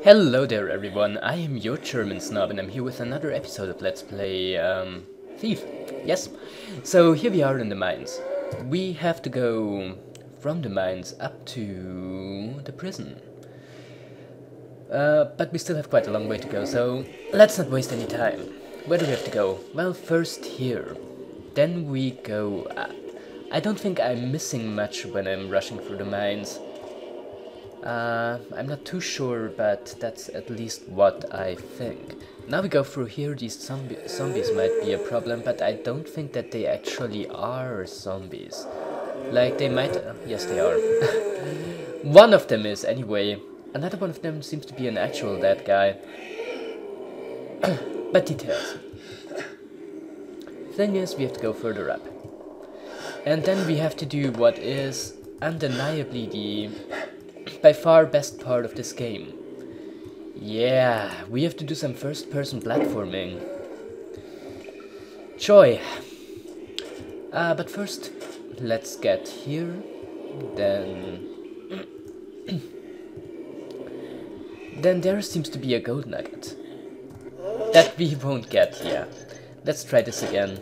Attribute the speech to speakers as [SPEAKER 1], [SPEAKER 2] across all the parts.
[SPEAKER 1] Hello there everyone, I am your German snob and I'm here with another episode of Let's Play Thief. Yes, so here we are in the mines. We have to go from the mines up to the prison. But we still have quite a long way to go, so let's not waste any time. Where do we have to go? Well, first here. Then we go up. I don't think I'm missing much when I'm rushing through the mines. I'm not too sure, but that's at least what I think. Now we go through here. These zombies might be a problem, but I don't think that they actually are zombies. Like, they might... yes, they are. One of them is, anyway. Another one of them seems to be an actual dead guy. But details. Thing is, we have to go further up. And then we have to do what is undeniably the... by far best part of this game. Yeah, we have to do some first-person platforming. Joy. But first, let's get here. Then... then there seems to be a gold nugget. That we won't get, yeah. Let's try this again.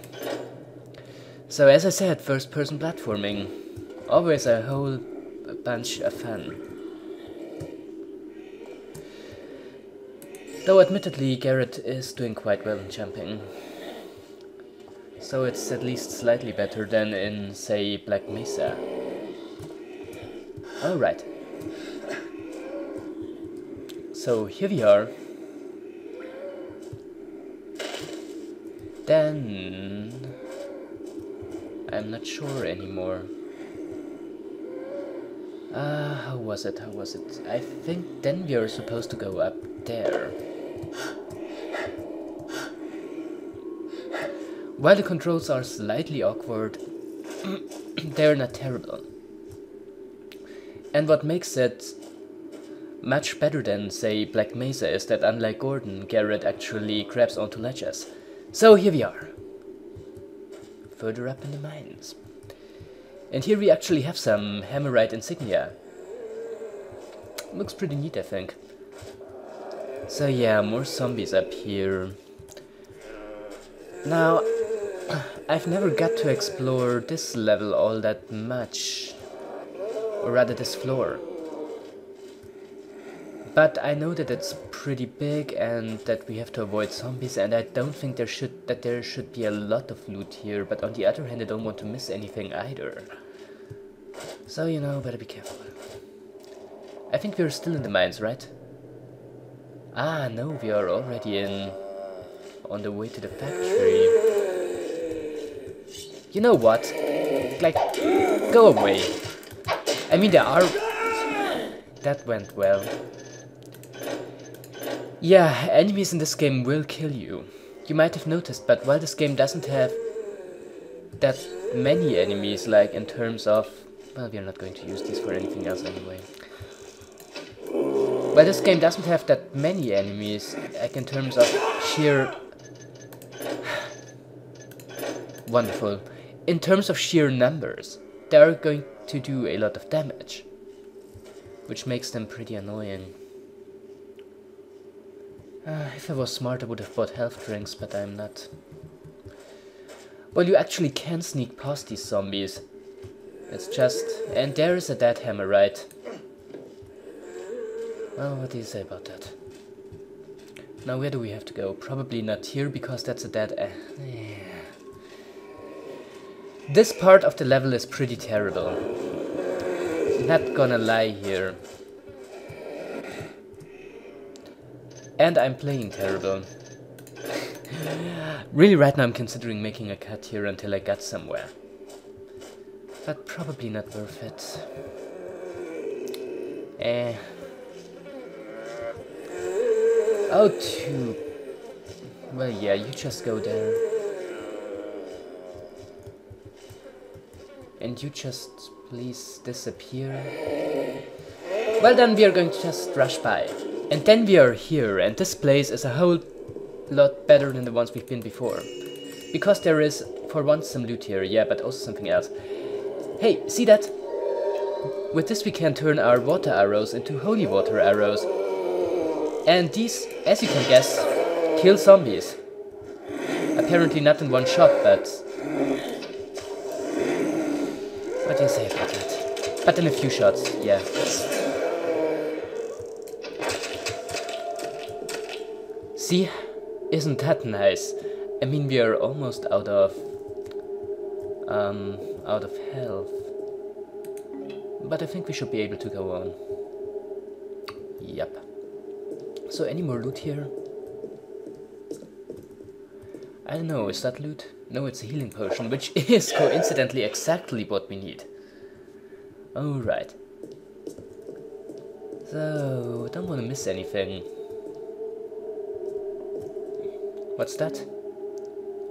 [SPEAKER 1] So as I said, first-person platforming. Always a whole bunch of fun. Though admittedly, Garrett is doing quite well in jumping. So it's at least slightly better than in, say, Black Mesa. Alright. So here we are. Then... I'm not sure anymore. How was it? I think then we are supposed to go up there. While the controls are slightly awkward, they're not terrible. And what makes it much better than, say, Black Mesa is that unlike Gordon, Garrett actually grabs onto ledges. So here we are. Further up in the mines. And here we actually have some Hammerite insignia. Looks pretty neat, I think. So yeah, more zombies up here. Now, I've never got to explore this level all that much. Or rather this floor. But I know that it's pretty big and that we have to avoid zombies, and I don't think there should be a lot of loot here, but on the other hand I don't want to miss anything either. So, you know, better be careful. I think we're still in the mines, right? Ah, no, we are already on the way to the factory. You know what? Like, go away. I mean, there are... That went well. Yeah, enemies in this game will kill you. You might have noticed, but while this game doesn't have that many enemies, like in terms of... Well, we are not going to use these for anything else anyway. While this game doesn't have that many enemies, like in terms of sheer... Wonderful. In terms of sheer numbers, they are going to do a lot of damage. Which makes them pretty annoying. If I was smart I would have bought health drinks, but I'm not. Well, you actually can sneak past these zombies. It's just... And there is a dead Hammerite. Well, what do you say about that? Now where do we have to go? Probably not here, because that's a dead... yeah. This part of the level is pretty terrible. Not gonna lie here. And I'm playing terrible. Really, right now I'm considering making a cut here until I got somewhere. But probably not worth it. Oh, two. Well, yeah, you just go there. And you just please disappear. Well, then we are going to just rush by. And then we are here, and this place is a whole lot better than the ones we've been before. Because there is, for once, some loot here, yeah, but also something else. Hey, see that? With this we can turn our water arrows into holy water arrows. And these, as you can guess, kill zombies. Apparently not in one shot, but... What do you say about that? But in a few shots, yeah. See? Isn't that nice? I mean, we are almost out of health. But I think we should be able to go on. Yep. So any more loot here? I don't know, is that loot? No, it's a healing potion, which is coincidentally exactly what we need. Alright. So, don't want to miss anything. What's that?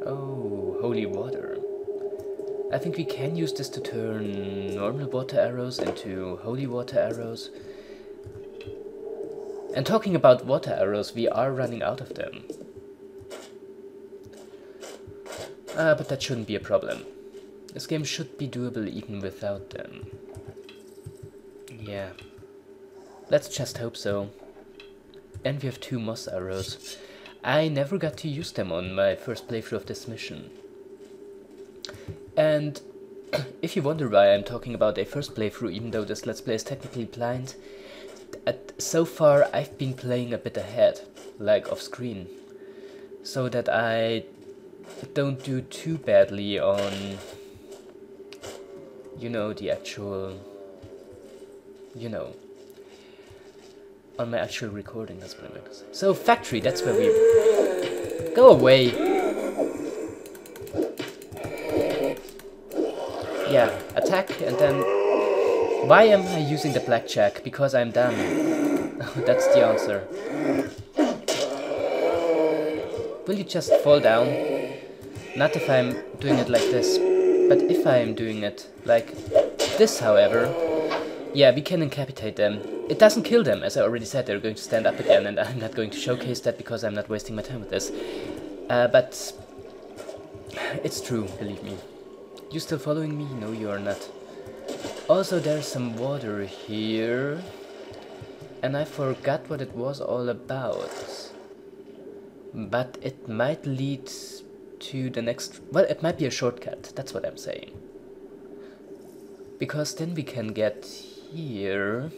[SPEAKER 1] Oh, holy water. I think we can use this to turn normal water arrows into holy water arrows. And talking about water arrows, we are running out of them. But that shouldn't be a problem. This game should be doable even without them. Yeah. Let's just hope so. And we have 2 moss arrows. I never got to use them on my first playthrough of this mission. And if you wonder why I'm talking about a first playthrough, even though this Let's Play is technically blind, so far I've been playing a bit ahead, like off screen, so that I don't do too badly on, you know, the actual, you know, on my actual recording, that's what I meant to say. So factory, that's where we go away. Yeah, attack, and then why am I using the blackjack? Because I'm dumb. That's the answer. Will you just fall down? Not if I'm doing it like this, but if I'm doing it like this, however, yeah, we can incapacitate them. It doesn't kill them, as I already said, they're going to stand up again, and I'm not going to showcase that because I'm not wasting my time with this. But it's true, believe me. You still following me? No, you are not. Also, there's some water here, and I forgot what it was all about. But it might lead to the next... Well, it might be a shortcut, that's what I'm saying. Because then we can get here,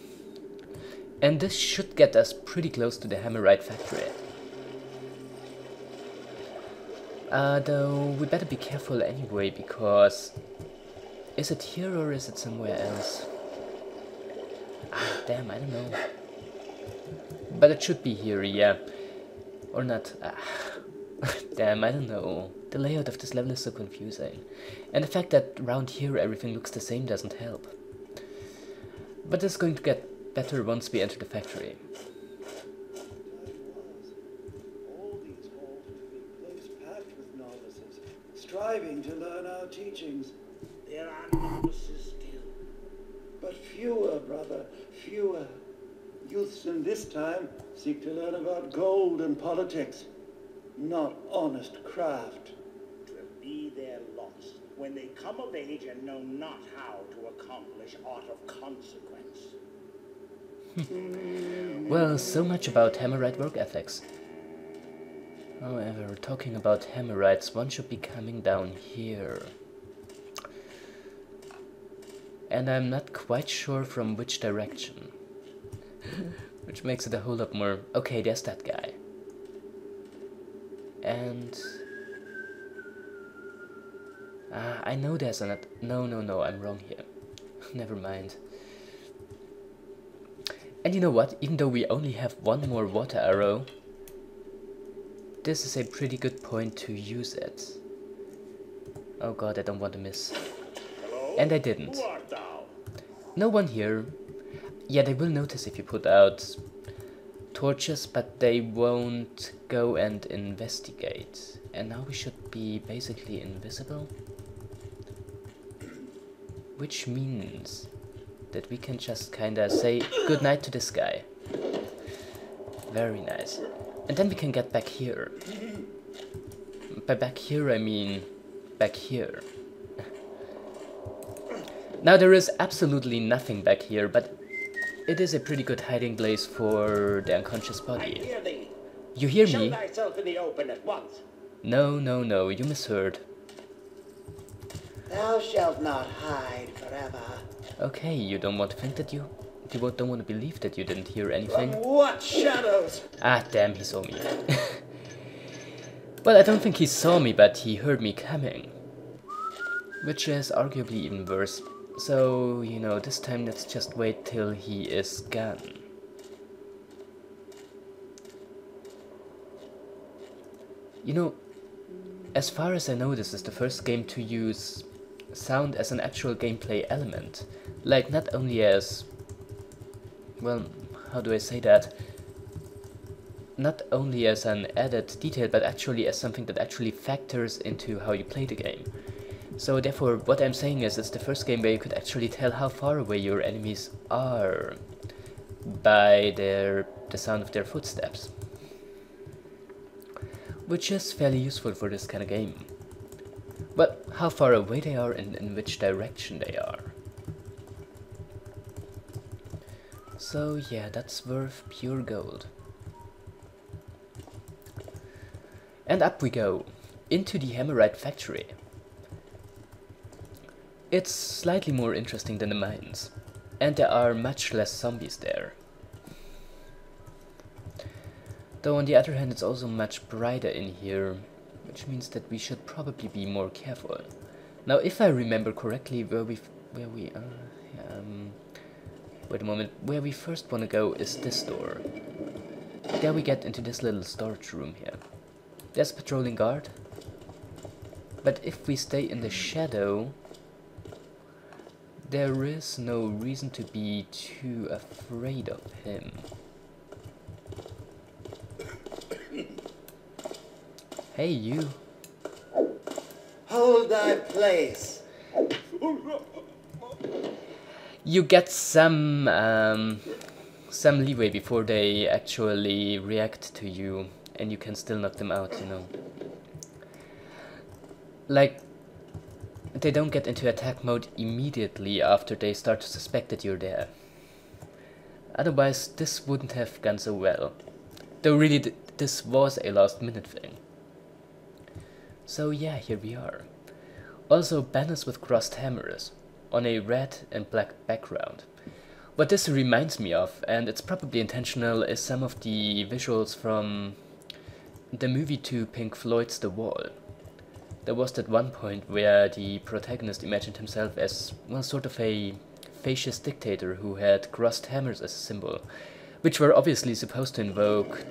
[SPEAKER 1] and this should get us pretty close to the Hammerite factory. Though we better be careful anyway, because... Is it here or is it somewhere else? Ah, damn, I don't know. But it should be here, yeah. Or not. Ah, damn, I don't know. The layout of this level is so confusing. And the fact that around here everything looks the same doesn't help. But it's going to get better once we enter the factory.
[SPEAKER 2] All these halls would be close packed with novices, striving to learn our teachings.
[SPEAKER 3] There are novices still.
[SPEAKER 2] But fewer, brother, fewer. Youths in this time seek to learn about gold and politics, not honest craft.
[SPEAKER 3] Twill be their loss when they come of age and know not how to accomplish aught of consequence.
[SPEAKER 1] Well, so much about Hammerite work ethics. However, talking about Hammerites, one should be coming down here. And I'm not quite sure from which direction. Which makes it a whole lot more... Okay, there's that guy. And... I know there's an... No, I'm wrong here. Never mind. And you know what? Even though we only have one more water arrow, this is a pretty good point to use it. Oh god, I don't want to miss.
[SPEAKER 3] Hello?
[SPEAKER 1] And I didn't.
[SPEAKER 3] Who art thou?
[SPEAKER 1] No one here. Yeah, they will notice if you put out torches, but they won't go and investigate. And now we should be basically invisible. Which means that we can just kinda say goodnight to this guy. Very nice. And then we can get back here. By back here I mean back here. Now there is absolutely nothing back here, but it is a pretty good hiding place for the unconscious
[SPEAKER 3] I
[SPEAKER 1] body.
[SPEAKER 3] hear thee.
[SPEAKER 1] You hear
[SPEAKER 3] Show
[SPEAKER 1] me?
[SPEAKER 3] thyself in the open at once.
[SPEAKER 1] No, no, no, you misheard.
[SPEAKER 4] Thou shalt not hide forever.
[SPEAKER 1] Okay, you don't want to think that you don't want to believe that you didn't hear
[SPEAKER 2] From
[SPEAKER 1] anything?
[SPEAKER 2] what shadows?
[SPEAKER 1] Ah, damn, he saw me. Well, I don't think he saw me, but he heard me coming. Which is arguably even worse. So, you know, this time let's just wait till he is gone. You know, as far as I know, this is the first game to use sound as an actual gameplay element. Like, not only as... well, how do I say that? Not only as an added detail, but actually as something that actually factors into how you play the game. So therefore, what I'm saying is, it's the first game where you could actually tell how far away your enemies are by the sound of their footsteps. Which is fairly useful for this kind of game. But how far away they are and in which direction they are. So yeah, that's worth pure gold. And up we go, into the Hammerite factory. It's slightly more interesting than the mines, and there are much less zombies there. Though on the other hand, it's also much brighter in here, which means that we should probably be more careful. Now, if I remember correctly, where we wait a moment, where we first want to go is this door. There we get into this little storage room here. There's a patrolling guard, but if we stay in the shadow, there is no reason to be too afraid of him. Hey, you.
[SPEAKER 4] Hold thy place.
[SPEAKER 1] You get some leeway before they actually react to you, and you can still knock them out, you know. Like, they don't get into attack mode immediately after they start to suspect that you're there. Otherwise, this wouldn't have gone so well. Though really, this was a last-minute thing. So yeah, here we are. Also, banners with crossed hammers on a red and black background. What this reminds me of, and it's probably intentional, is some of the visuals from the movie to Pink Floyd's The Wall. There was that one point where the protagonist imagined himself as, well, sort of a fascist dictator who had crossed hammers as a symbol, which were obviously supposed to invoke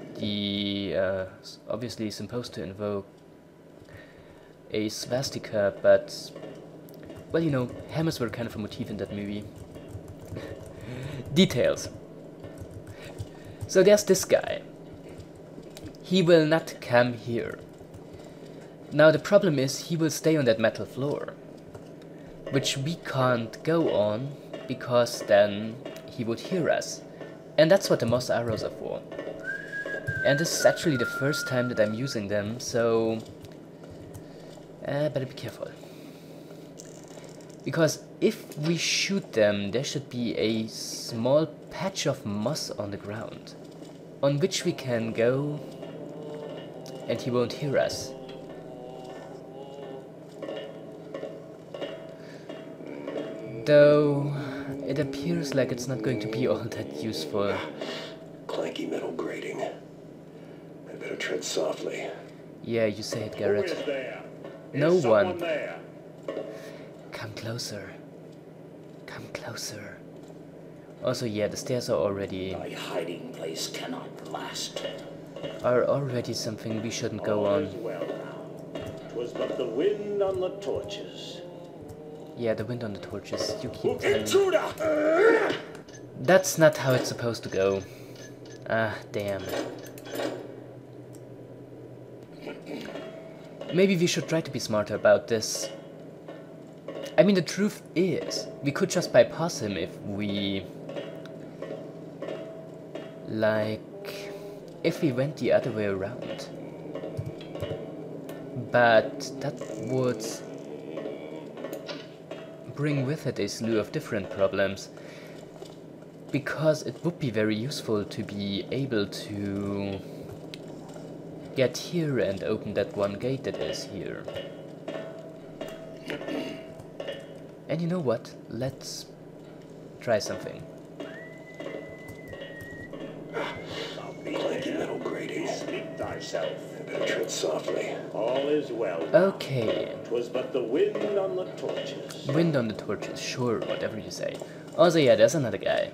[SPEAKER 1] a swastika, but, well, you know, hammers were kind of a motif in that movie. Details. So there's this guy. He will not come here. Now the problem is he will stay on that metal floor, which we can't go on because then he would hear us. And that's what the moss arrows are for. And this is actually the first time that I'm using them, so better be careful. Because if we shoot them, there should be a small patch of moss on the ground, on which we can go, and he won't hear us. Though it appears like it's not going to be all that useful.
[SPEAKER 5] Clanky metal grating. I better tread softly.
[SPEAKER 1] Yeah, you say it,
[SPEAKER 3] Who
[SPEAKER 1] Garrett.
[SPEAKER 3] is there?
[SPEAKER 1] No
[SPEAKER 3] Is someone
[SPEAKER 1] one.
[SPEAKER 3] there?
[SPEAKER 1] Come closer. Come closer. Also, yeah, the stairs are already
[SPEAKER 3] place cannot last.
[SPEAKER 1] something we shouldn't go
[SPEAKER 3] All is
[SPEAKER 1] on.
[SPEAKER 3] well now. 'Twas but the wind on the torches.
[SPEAKER 1] Yeah, the wind on the torches. You keep telling me.
[SPEAKER 3] Intruder!
[SPEAKER 1] That's not how it's supposed to go. Ah, damn. Maybe we should try to be smarter about this. I mean, the truth is, we could just bypass him if we... if we went the other way around. But that would bring with it a slew of different problems. because it would be very useful to be able to get here and open that one gate that is here. And you know what? Let's try something.
[SPEAKER 5] Blanky metal grating.
[SPEAKER 3] Sleep thyself.
[SPEAKER 5] I better tread softly.
[SPEAKER 3] All is well.
[SPEAKER 1] Okay.
[SPEAKER 3] 'Twas but the wind on the torches.
[SPEAKER 1] Wind on the torches, sure, whatever you say. Also, yeah, there's another guy.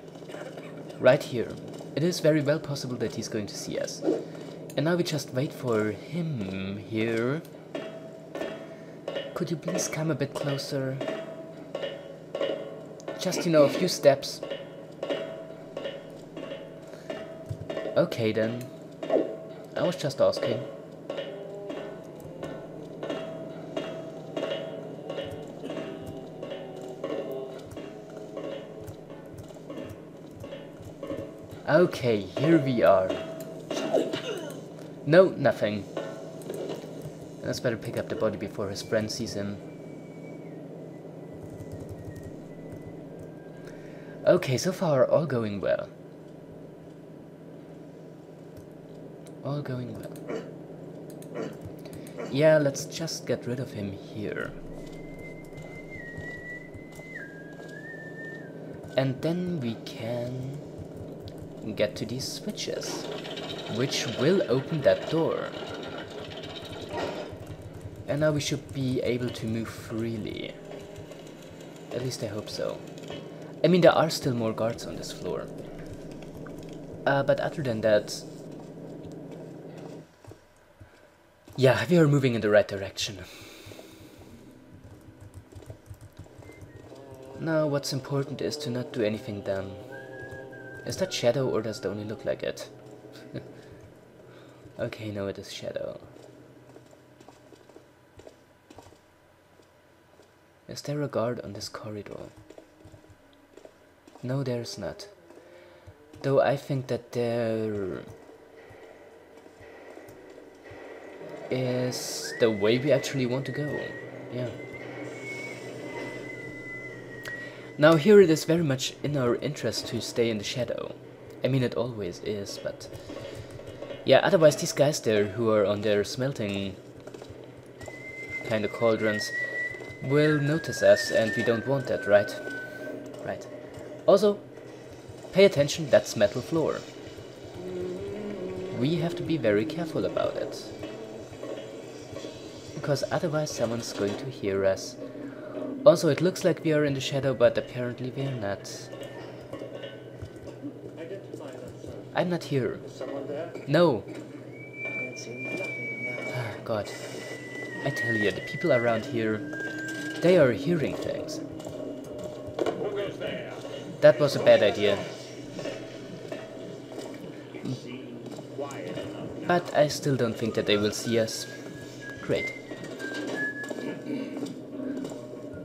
[SPEAKER 1] Right here. It is very well possible that he's going to see us. And now we just wait for him here. Could you please come a bit closer? Just, you know, a few steps. Okay then. I was just asking. Okay, here we are. No, nothing. Let's better pick up the body before his friend sees him. Okay, so far all going well. All going well. Yeah, let's just get rid of him here. And then we can get to these switches, which will open that door. And now we should be able to move freely. At least I hope so. I mean, there are still more guards on this floor. But other than that... yeah, we are moving in the right direction. Now, what's important is to not do anything dumb. Is that Shadow, or does it only look like it? Okay, no, it is Shadow. Is there a guard on this corridor? No, there's not. Though I think that there is the way we actually want to go. Yeah. Now here it is very much in our interest to stay in the shadow. I mean, it always is, but... yeah, otherwise these guys there who are on their smelting kind of cauldrons will notice us, and we don't want that, right? Right. Also, pay attention, that's metal floor. We have to be very careful about it. Because otherwise someone's going to hear us. Also, it looks like we are in the shadow, but apparently we are not. I'm not here. No. Ah, God. I tell you, the people around here, they are hearing things. That was a bad idea. But I still don't think that they will see us. Great.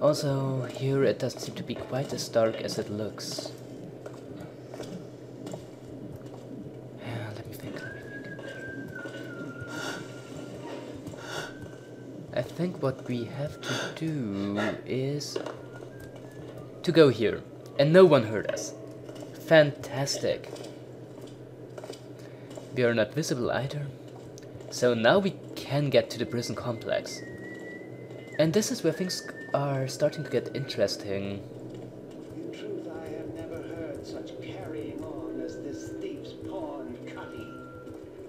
[SPEAKER 1] Also, here it doesn't seem to be quite as dark as it looks. Yeah, let me think. I think what we have to do is to go here, and no one heard us. Fantastic. We are not visible either. So now we can get to the prison complex. And this is where things are starting to get interesting.
[SPEAKER 2] In truth, I have never heard such carrying on as this thief's pawn, Cutty.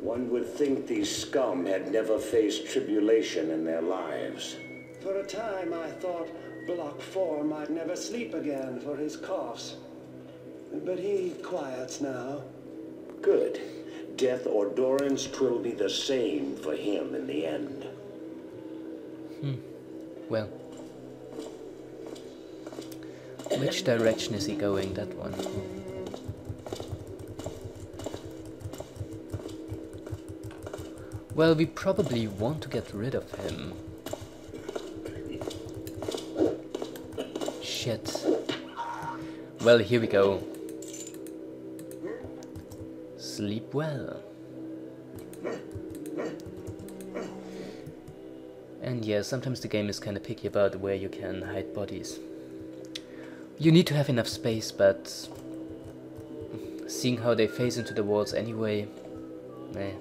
[SPEAKER 3] One would think these scum had never faced tribulation in their lives.
[SPEAKER 2] For a time, I thought Block 4 might never sleep again for his coughs. But he quiets now.
[SPEAKER 3] Good. Death or Doran's 'twill be the same for him in the end.
[SPEAKER 1] Well. Which direction is he going, that one? Well, we probably want to get rid of him. Shit. Well, here we go. Sleep well. And yeah, sometimes the game is kinda picky about where you can hide bodies. You need to have enough space, but Seeing how they phase into the walls anyway. Meh.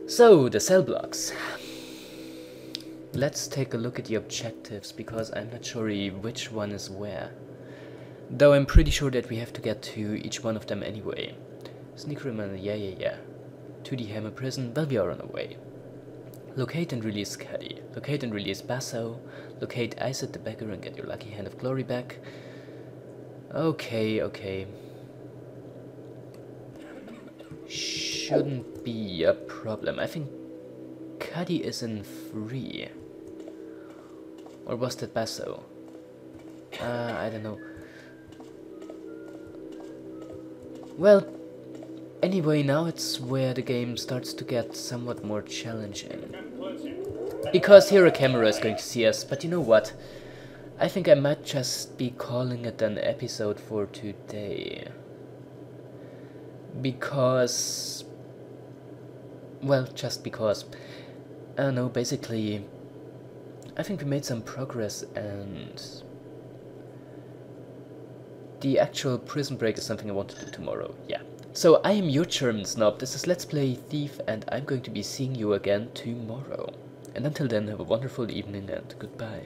[SPEAKER 1] So, the cell blocks. Let's take a look at the objectives, because I'm not sure which one is where. Though I'm pretty sure that we have to get to each one of them anyway. Sneak room and yeah. 2D Hammer Prison, well, we are on our way. Locate and release Caddy. Locate and release Basso. Locate Ice the Beggar and get your lucky Hand of Glory back. Okay. Shouldn't be a problem. I think Caddy is in 3. Or was that Basso? I don't know. Well, anyway, now it's where the game starts to get somewhat more challenging. Because here a camera is going to see us, but you know what? I think I might just be calling it an episode for today. Because... well, just because. I don't know, basically... I think we made some progress, and... the actual prison break is something I want to do tomorrow, yeah. So, I am your German snob, this is Let's Play Thief, and I'm going to be seeing you again tomorrow. And until then, have a wonderful evening and goodbye.